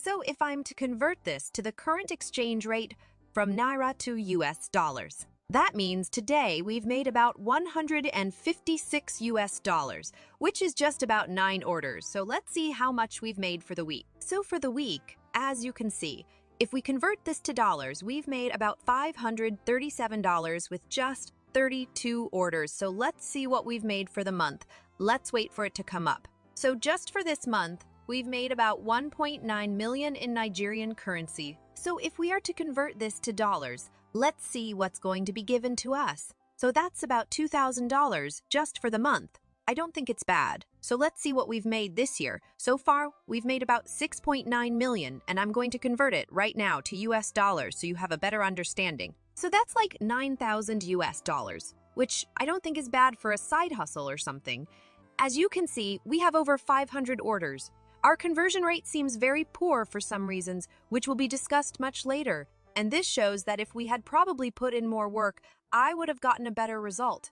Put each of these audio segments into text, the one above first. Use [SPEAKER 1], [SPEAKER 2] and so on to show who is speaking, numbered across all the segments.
[SPEAKER 1] So if I'm to convert this to the current exchange rate from Naira to US dollars, that means today we've made about 156 US dollars, which is just about 9 orders. So let's see how much we've made for the week. So for the week, as you can see, if we convert this to dollars, we've made about $537 with just 32 orders. So let's see what we've made for the month. Let's wait for it to come up. So just for this month, we've made about 1.9 million in Nigerian currency. So if we are to convert this to dollars, let's see what's going to be given to us. So that's about $2,000 just for the month. I don't think it's bad. So let's see what we've made this year. So far, we've made about 6.9 million, and I'm going to convert it right now to US dollars so you have a better understanding. So that's like 9,000 US dollars, which I don't think is bad for a side hustle or something. As you can see, we have over 500 orders. Our conversion rate seems very poor for some reasons, which will be discussed much later. And this shows that if we had probably put in more work, I would have gotten a better result.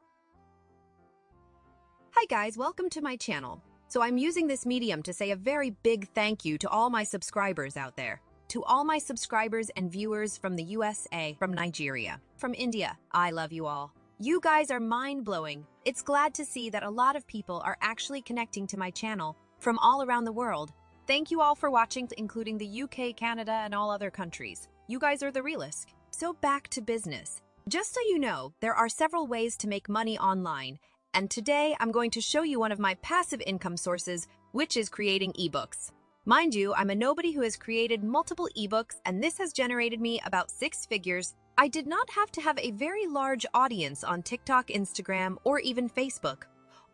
[SPEAKER 1] Hi guys, welcome to my channel. So I'm using this medium to say a very big thank you to all my subscribers out there. To all my subscribers and viewers from the USA, from Nigeria, from India, I love you all. You guys are mind-blowing. It's glad to see that a lot of people are actually connecting to my channel from all around the world. Thank you all for watching, including the UK, Canada, and all other countries. You guys are the realest. So back to business. Just so you know, there are several ways to make money online, and today I'm going to show you one of my passive income sources, which is creating ebooks. Mind you, I'm a nobody who has created multiple ebooks, and this has generated me about 6 figures. I did not have to have a very large audience on TikTok, Instagram, or even Facebook.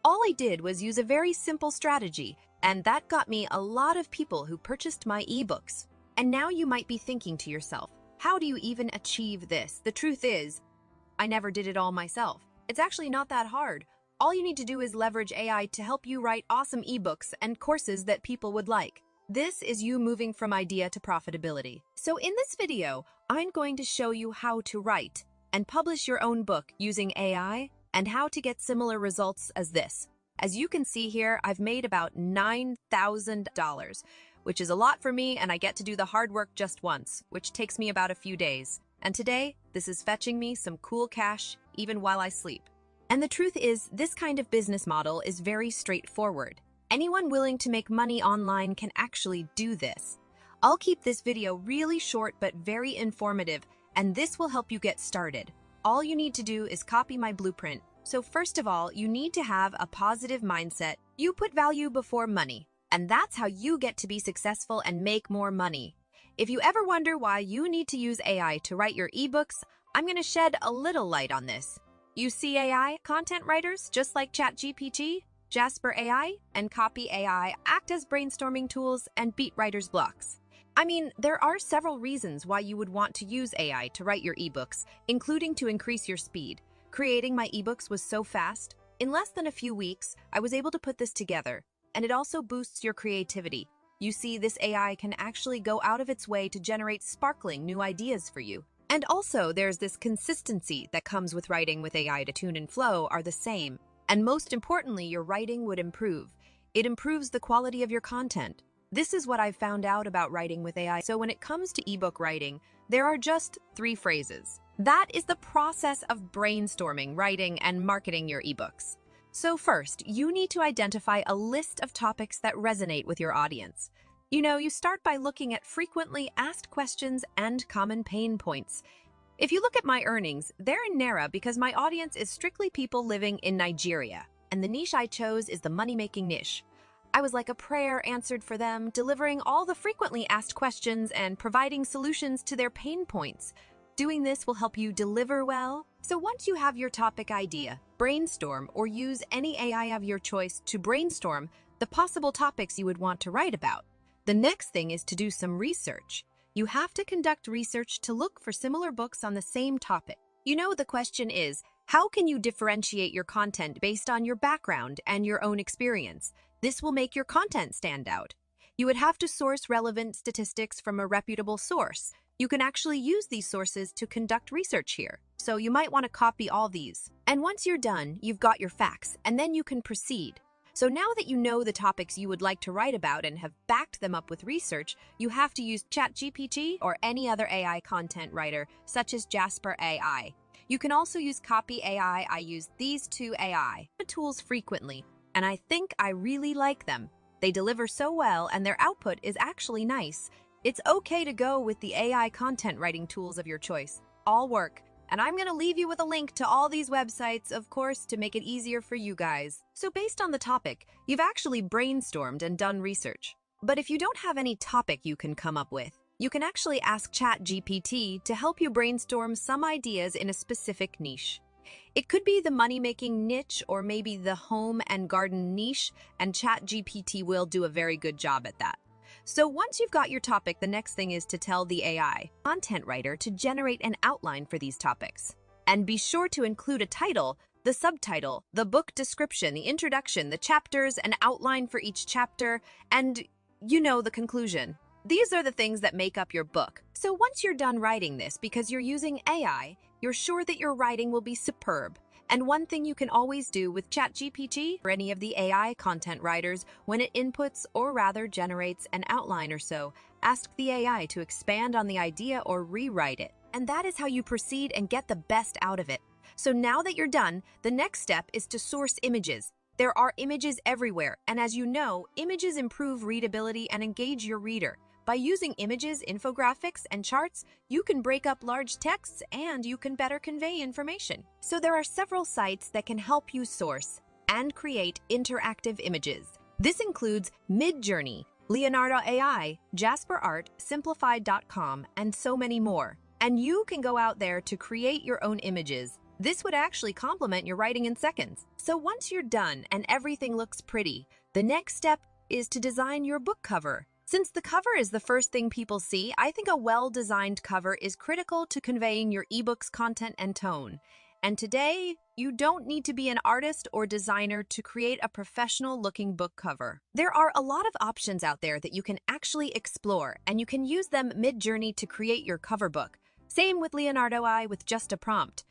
[SPEAKER 1] All I did was use a very simple strategy, and that got me a lot of people who purchased my ebooks. And now you might be thinking to yourself, how do you even achieve this? The truth is, I never did it all myself. It's actually not that hard. All you need to do is leverage AI to help you write awesome ebooks and courses that people would like. This is you moving from idea to profitability. So in this video, I'm going to show you how to write and publish your own book using AI and how to get similar results as this. As you can see here, I've made about $9,000, which is a lot for me, and I get to do the hard work just once, which takes me about a few days. And today, this is fetching me some cool cash even while I sleep. And the truth is, this kind of business model is very straightforward. Anyone willing to make money online can actually do this. I'll keep this video really short but very informative, and this will help you get started. All you need to do is copy my blueprint. So first of all, you need to have a positive mindset. You put value before money, and that's how you get to be successful and make more money. If you ever wonder why you need to use AI to write your ebooks, I'm going to shed a little light on this. You see AI content writers just like ChatGPT, Jasper AI, and Copy AI act as brainstorming tools and beat writers' blocks. I mean, there are several reasons why you would want to use AI to write your ebooks, including to increase your speed. Creating my ebooks was so fast. In less than a few weeks, I was able to put this together, and it also boosts your creativity. You see, this AI can actually go out of its way to generate sparkling new ideas for you. And also, there's this consistency that comes with writing with AI. To tune and flow are the same. And most importantly, your writing would improve. It improves the quality of your content. This is what I've found out about writing with AI. So when it comes to ebook writing, there are just 3 phrases. That is the process of brainstorming, writing, and marketing your ebooks. So first, you need to identify a list of topics that resonate with your audience. You start by looking at frequently asked questions and common pain points. If you look at my earnings, they're in Naira because my audience is strictly people living in Nigeria, and the niche I chose is the money-making niche. I was like a prayer answered for them, delivering all the frequently asked questions and providing solutions to their pain points. Doing this will help you deliver well. So once you have your topic idea, brainstorm or use any AI of your choice to brainstorm the possible topics you would want to write about. The next thing is to do some research. You have to conduct research to look for similar books on the same topic. The question is, how can you differentiate your content based on your background and your own experience? This will make your content stand out. You would have to source relevant statistics from a reputable source. You can actually use these sources to conduct research here. So you might want to copy all these. And once you're done, you've got your facts, and then you can proceed. So now that you know the topics you would like to write about and have backed them up with research, you have to use ChatGPT or any other AI content writer, such as Jasper AI. You can also use Copy AI. I use these two AI tools frequently, and I think I really like them. They deliver so well, and their output is actually nice. It's okay to go with the AI content writing tools of your choice. All work. And I'm going to leave you with a link to all these websites, of course, to make it easier for you guys. So based on the topic, you've actually brainstormed and done research. But if you don't have any topic you can come up with, you can actually ask ChatGPT to help you brainstorm some ideas in a specific niche. It could be the money-making niche or maybe the home and garden niche, and ChatGPT will do a very good job at that. So once you've got your topic, the next thing is to tell the AI content writer to generate an outline for these topics. And be sure to include a title, the subtitle, the book description, the introduction, the chapters, an outline for each chapter, and, the conclusion. These are the things that make up your book. So once you're done writing this, because you're using AI, you're sure that your writing will be superb. And one thing you can always do with ChatGPT or any of the AI content writers, when it inputs or rather generates an outline or so, ask the AI to expand on the idea or rewrite it. And that is how you proceed and get the best out of it. So now that you're done, the next step is to source images. There are images everywhere, and as you know, images improve readability and engage your reader. By using images, infographics, and charts, you can break up large texts and you can better convey information. So there are several sites that can help you source and create interactive images. This includes Midjourney, Leonardo AI, Jasper Art, Simplified.com, and so many more. And you can go out there to create your own images. This would actually complement your writing in seconds. So once you're done and everything looks pretty, the next step is to design your book cover. Since the cover is the first thing people see, I think a well-designed cover is critical to conveying your eBooks content and tone. And today, you don't need to be an artist or designer to create a professional-looking book cover. There are a lot of options out there that you can actually explore, and you can use them mid-journey to create your cover book. Same with Leonardo AI with just a prompt.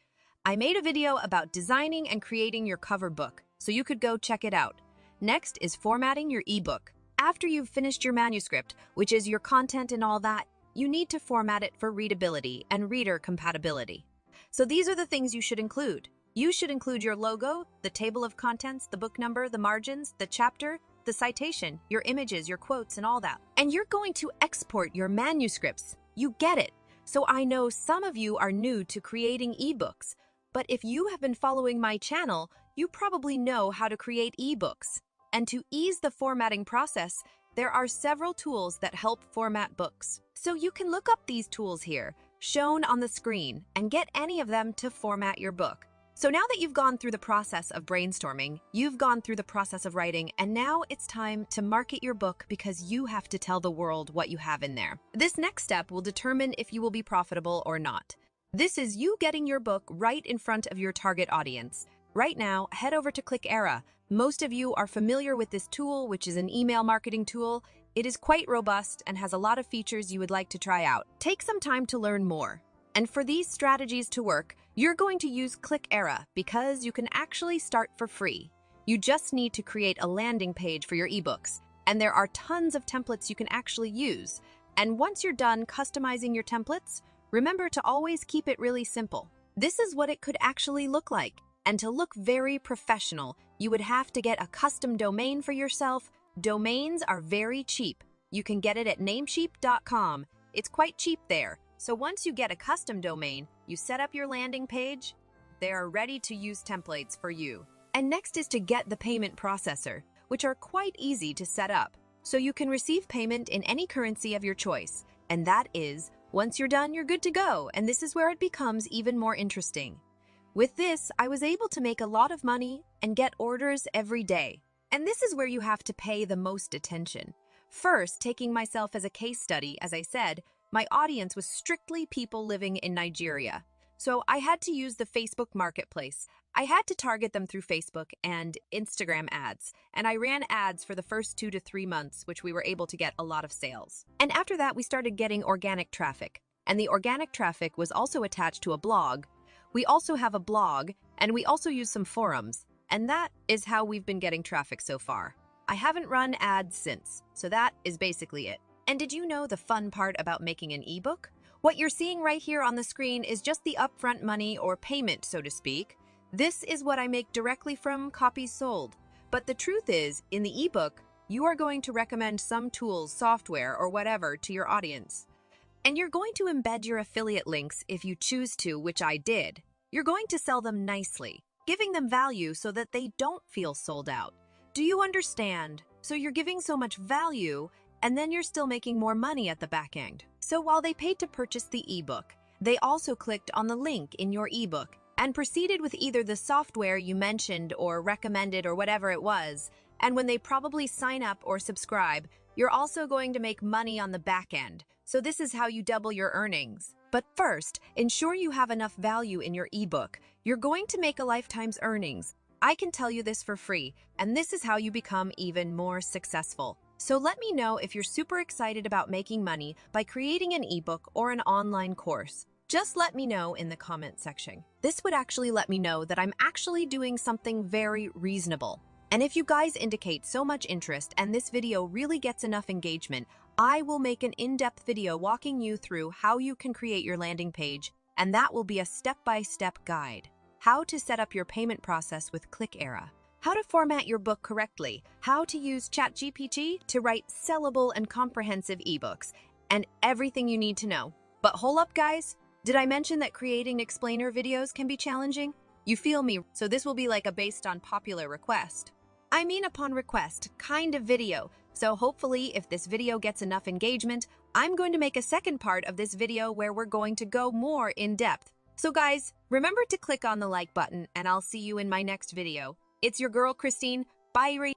[SPEAKER 1] I made a video about designing and creating your cover book, so you could go check it out. Next is formatting your ebook. After you've finished your manuscript, which is your content and all that, you need to format it for readability and reader compatibility. So these are the things you should include. You should include your logo, the table of contents, the book number, the margins, the chapter, the citation, your images, your quotes, and all that. And you're going to export your manuscripts. You get it. So I know some of you are new to creating ebooks, but if you have been following my channel, you probably know how to create ebooks. And to ease the formatting process, there are several tools that help format books. So you can look up these tools here, shown on the screen, and get any of them to format your book. So now that you've gone through the process of brainstorming, you've gone through the process of writing, and now it's time to market your book because you have to tell the world what you have in there. This next step will determine if you will be profitable or not. This is you getting your book right in front of your target audience. Right now, head over to ClickEra. Most of you are familiar with this tool, which is an email marketing tool. It is quite robust and has a lot of features you would like to try out. Take some time to learn more. And for these strategies to work, you're going to use ClickEra because you can actually start for free. You just need to create a landing page for your ebooks, and there are tons of templates you can actually use. And once you're done customizing your templates, remember to always keep it really simple. This is what it could actually look like. And to look very professional, you would have to get a custom domain for yourself. Domains are very cheap. You can get it at namecheap.com. It's quite cheap there. So once you get a custom domain, you set up your landing page. They are ready to use templates for you. And next is to get the payment processor, which are quite easy to set up. So you can receive payment in any currency of your choice. And that is, once you're done, you're good to go. And this is where it becomes even more interesting. With this, I was able to make a lot of money and get orders every day. And this is where you have to pay the most attention. First, taking myself as a case study, as I said, my audience was strictly people living in Nigeria. So I had to use the Facebook Marketplace. I had to target them through Facebook and Instagram ads. And I ran ads for the first 2 to 3 months, which we were able to get a lot of sales. And after that, we started getting organic traffic. And the organic traffic was also attached to a blog. We also have a blog, and we also use some forums. And that is how we've been getting traffic so far. I haven't run ads since, so that is basically it. And did you know the fun part about making an ebook? What you're seeing right here on the screen is just the upfront money or payment, so to speak. This is what I make directly from copies sold. But the truth is, in the ebook, you are going to recommend some tools, software, or whatever to your audience. And you're going to embed your affiliate links if you choose to, which I did. You're going to sell them nicely, giving them value so that they don't feel sold out. Do you understand? So you're giving so much value, and then you're still making more money at the back end. So while they paid to purchase the ebook, they also clicked on the link in your ebook and proceeded with either the software you mentioned or recommended or whatever it was. And when they probably sign up or subscribe, you're also going to make money on the back end. So this is how you double your earnings. But first, ensure you have enough value in your ebook. You're going to make a lifetime's earnings. I can tell you this for free, and this is how you become even more successful. So let me know if you're super excited about making money by creating an ebook or an online course. Just let me know in the comment section. This would actually let me know that I'm actually doing something very reasonable. And if you guys indicate so much interest and this video really gets enough engagement, I will make an in-depth video walking you through how you can create your landing page, and that will be a step-by-step guide. How to set up your payment process with ClickEra, how to format your book correctly, how to use ChatGPT to write sellable and comprehensive ebooks, and everything you need to know. But hold up, guys. Did I mention that creating explainer videos can be challenging? You feel me, so this will be like a based on popular request. I mean upon request kind of video. So hopefully if this video gets enough engagement, I'm going to make a second part of this video where we're going to go more in depth. So guys, remember to click on the like button and I'll see you in my next video. It's your girl Christine. Bye.